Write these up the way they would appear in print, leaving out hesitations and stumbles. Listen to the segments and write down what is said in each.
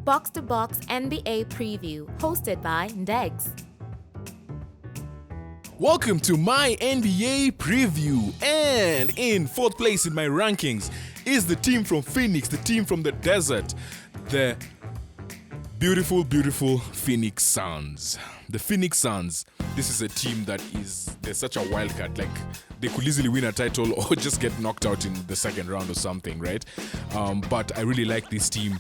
Box to Box NBA Preview, hosted by Ndegz. Welcome to my NBA preview, and in fourth place in my rankings is the team from Phoenix, the team from the desert, the beautiful Phoenix Suns. The Phoenix Suns, this is a team that they're such a wild card, like they could easily win a title or just get knocked out in the second round or something, right? But I really like this team.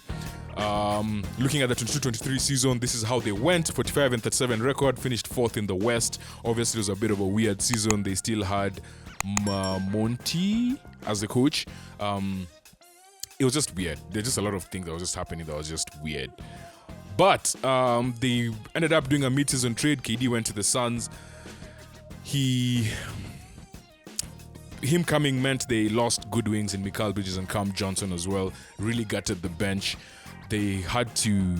Looking at the 22-23 season, this is how they went. 45-37 record, finished fourth in the West. Obviously, it was a bit of a weird season. They still had Monty as the coach. It was just weird. There's just a lot of things that was just happening that was just weird. But they ended up doing a mid-season trade. KD went to the Suns. Him coming meant they lost good wings in Mikal Bridges and Cam Johnson as well. Really gutted the bench. They had to,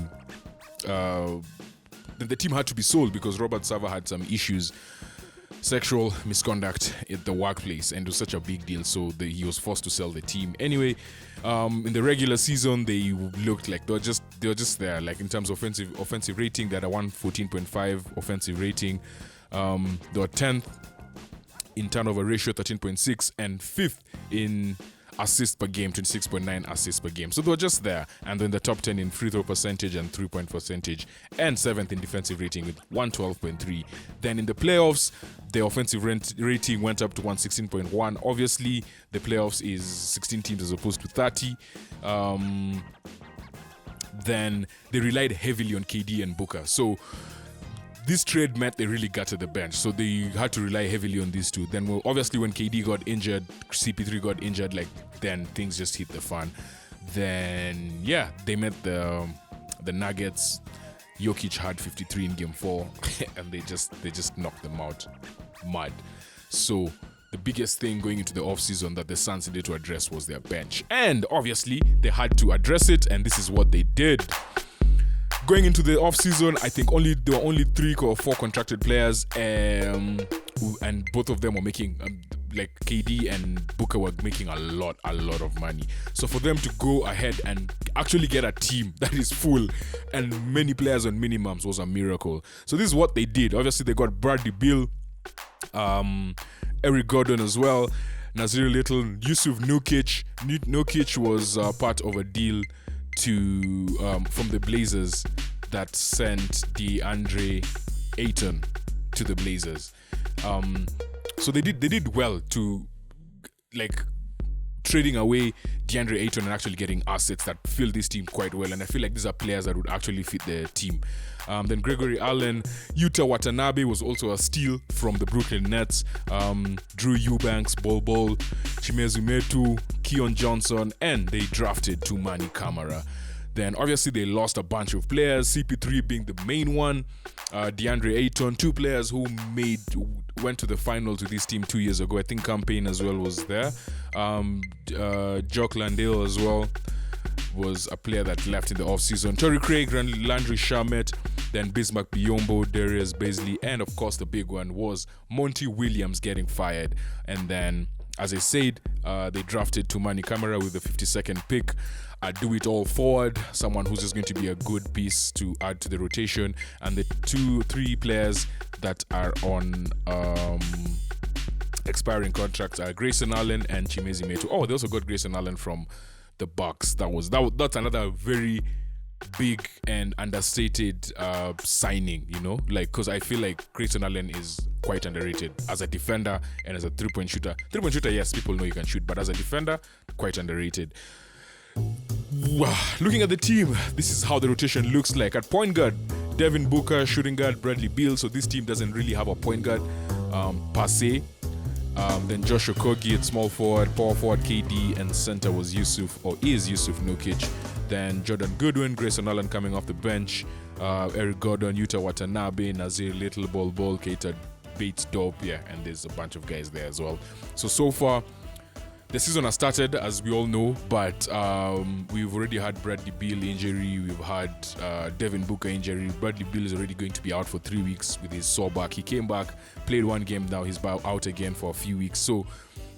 the team had to be sold because Robert Sava had some issues, sexual misconduct at the workplace, and it was such a big deal, so he was forced to sell the team. Anyway, in the regular season, they looked like they were just there, like in terms of offensive rating. They had a 114.5 offensive rating. They were 10th in turnover ratio, 13.6, and 5th in assists per game, 26.9 assists per game. So they were just there, and then the top 10 in free throw percentage and 3-point percentage, and 7th in defensive rating with 112.3. Then in the playoffs, the offensive rating went up to 116.1. Obviously, the playoffs is 16 teams as opposed to 30. Then they relied heavily on KD and Booker. So this trade meant they really gutted the bench, so they had to rely heavily on these two. Then, obviously, when KD got injured, CP3 got injured, then things just hit the fan. Then, yeah, they met the Nuggets. Jokic had 53 in Game 4, and they just knocked them out mad. So the biggest thing going into the offseason that the Suns needed to address was their bench. And obviously, they had to address it, and this is what they did. Going into the offseason, I think there were only 3 or 4 contracted players, and both of them were making, like KD and Booker were making a lot of money. So for them to go ahead and actually get a team that is full and many players on minimums was a miracle. So this is what they did. Obviously, they got Bradley Beal, Eric Gordon as well, Nazir Little, Yusuf Nurkic. Nurkic was part of a deal from the Blazers that sent DeAndre Ayton to the Blazers. So they did well to trading away DeAndre Ayton and actually getting assets that fill this team quite well. And I feel like these are players that would actually fit the team. Then Gregory Allen, Yuta Watanabe was also a steal from the Brooklyn Nets. Drew Eubanks, Bol, Chimezie Metu, Keon Johnson, and they drafted Toumani Camara. Then obviously they lost a bunch of players, CP3 being the main one, DeAndre Ayton, 2 players who went to the finals with this team 2 years ago. I think Campaign as well was there. Jock Landale as well was a player that left in the offseason. Torrey Craig, Landry Shamet, then Bismack Biyombo, Darius Bazley, and of course the big one was Monty Williams getting fired. And then, as I said, they drafted Toumani Camara with the 52nd pick. A do-it-all forward, someone who's just going to be a good piece to add to the rotation. And the 2-3 players that are on expiring contracts are Grayson Allen and Chimezie Metu. Oh, they also got Grayson Allen from the Bucks. That's another very big and understated signing, because I feel like Grayson Allen is quite underrated as a defender and as a three-point shooter. Three-point shooter, yes, people know you can shoot, but as a defender, quite underrated. Looking at the team, this is how the rotation looks like. At point guard, Devin Booker, shooting guard, Bradley Beal. So this team doesn't really have a point guard per se. Then Josh Okogie at small forward, power forward KD, and center was Yusuf Nurkic. Then Jordan Goodwin, Grayson Allen coming off the bench, Eric Gordon, Yuta Watanabe, Nazir Little, Bol, Keita Bates Dope, and there's a bunch of guys there as well. So far, the season has started, as we all know, but we've already had Bradley Beal injury, we've had Devin Booker injury. Bradley Beal is already going to be out for 3 weeks with his sore back. He came back, played one game, now he's out again for a few weeks. So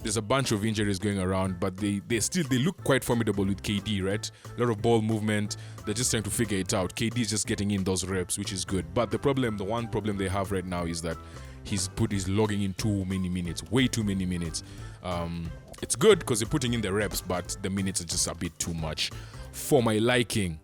there's a bunch of injuries going around, but they look quite formidable with KD, right? A lot of ball movement. They're just trying to figure it out. KD is just getting in those reps, which is good. But the one problem they have right now is that he's logging in too many minutes, way too many minutes. It's good because they're putting in the reps, but the minutes are just a bit too much for my liking.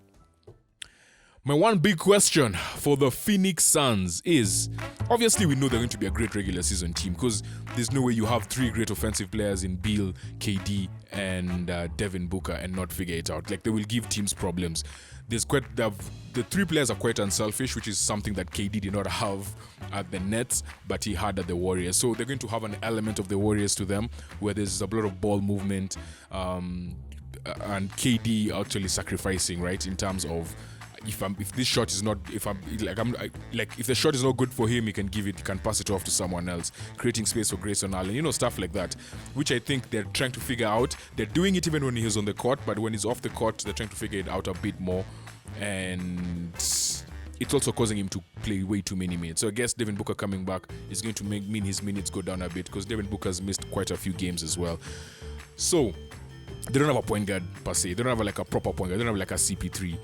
My one big question for the Phoenix Suns is, obviously we know they're going to be a great regular season team because there's no way you have three great offensive players in Beal, KD, and Devin Booker and not figure it out. Like, they will give teams problems. The three players are quite unselfish, which is something that KD did not have at the Nets, but he had at the Warriors. So they're going to have an element of the Warriors to them where there's a lot of ball movement and KD actually sacrificing, right, in terms of if the shot is not if the shot is not good for him, he can pass it off to someone else, creating space for Grayson Allen, stuff like that, which I think they're trying to figure out. They're doing it even when he's on the court, but when he's off the court, they're trying to figure it out a bit more, and it's also causing him to play way too many minutes. So I guess Devin Booker coming back is going to mean his minutes go down a bit because Devin Booker's missed quite a few games as well. So they don't have a point guard per se. They don't have like a proper point guard. They don't have like a CP3.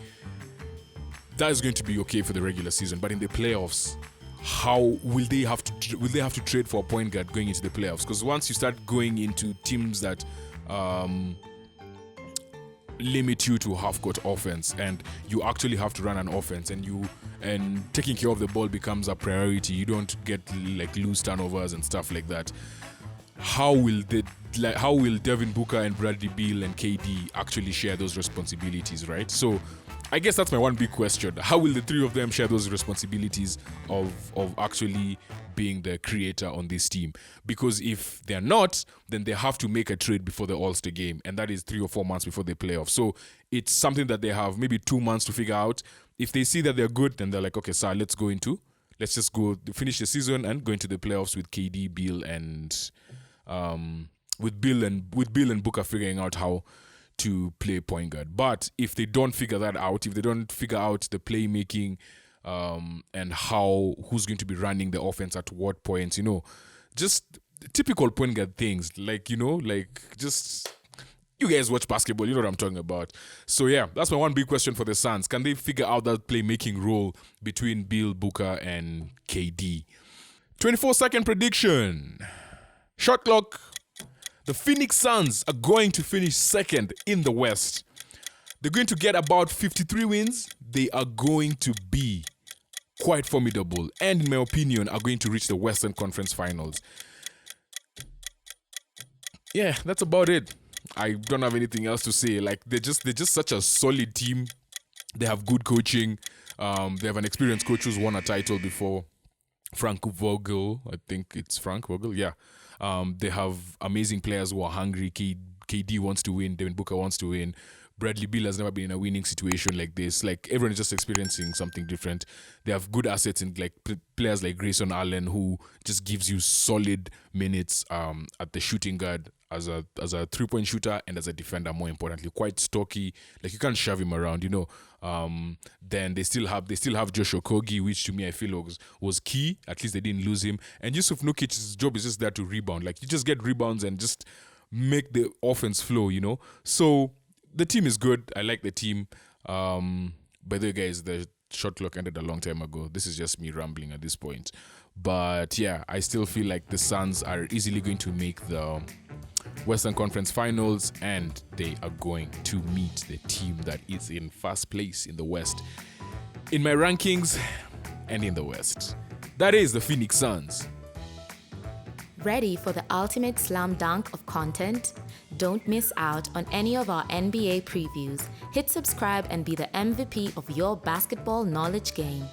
That is going to be okay for the regular season, but in the playoffs, how will they have to trade for a point guard going into the playoffs? Because once you start going into teams that limit you to half-court offense, and you actually have to run an offense, and taking care of the ball becomes a priority. You don't get like loose turnovers and stuff like that. How will Devin Booker and Bradley Beal and KD actually share those responsibilities, right? So I guess that's my one big question. How will the three of them share those responsibilities of actually being the creator on this team? Because if they're not, then they have to make a trade before the All-Star game, and that is 3 or 4 months before they play off. So it's something that they have maybe 2 months to figure out. If they see that they're good, then they're like, okay, sir, let's just go finish the season and go into the playoffs with KD, Beal, and with Bill and Booker figuring out how to play point guard. But if they don't figure that out, if they don't figure out the playmaking and who's going to be running the offense at what points, just typical point guard things, just you guys watch basketball, you know what I'm talking about. So yeah, that's my one big question for the Suns. Can they figure out that playmaking role between Bill, Booker, and KD? 24-second prediction. Shot clock. The Phoenix Suns are going to finish second in the West. They're going to get about 53 wins. They are going to be quite formidable, and in my opinion, are going to reach the Western Conference Finals. Yeah, that's about it. I don't have anything else to say. Like, they're just such a solid team. They have good coaching. They have an experienced coach who's won a title before. Frank Vogel, I think it's Frank Vogel, yeah. They have amazing players who are hungry. KD wants to win. Devin Booker wants to win. Bradley Beal has never been in a winning situation like this. Like, everyone is just experiencing something different. They have good assets in like players like Grayson Allen, who just gives you solid minutes at the shooting guard as a 3-point shooter and as a defender. More importantly, quite stocky. Like, you can't shove him around, Then they still have Josh Okogie, which to me I feel was key. At least they didn't lose him. And Yusuf Nurkic's job is just there to rebound. Like, you just get rebounds and just make the offense flow, So the team is good. I like the team. By the way, guys, the shot clock ended a long time ago. This is just me rambling at this point. But yeah, I still feel like the Suns are easily going to make the Western Conference Finals, and they are going to meet the team that is in first place in the West in my rankings and in the West. That is the Phoenix Suns. Ready for the ultimate slam dunk of content? Don't miss out on any of our NBA previews. Hit subscribe and be the MVP of your basketball knowledge game.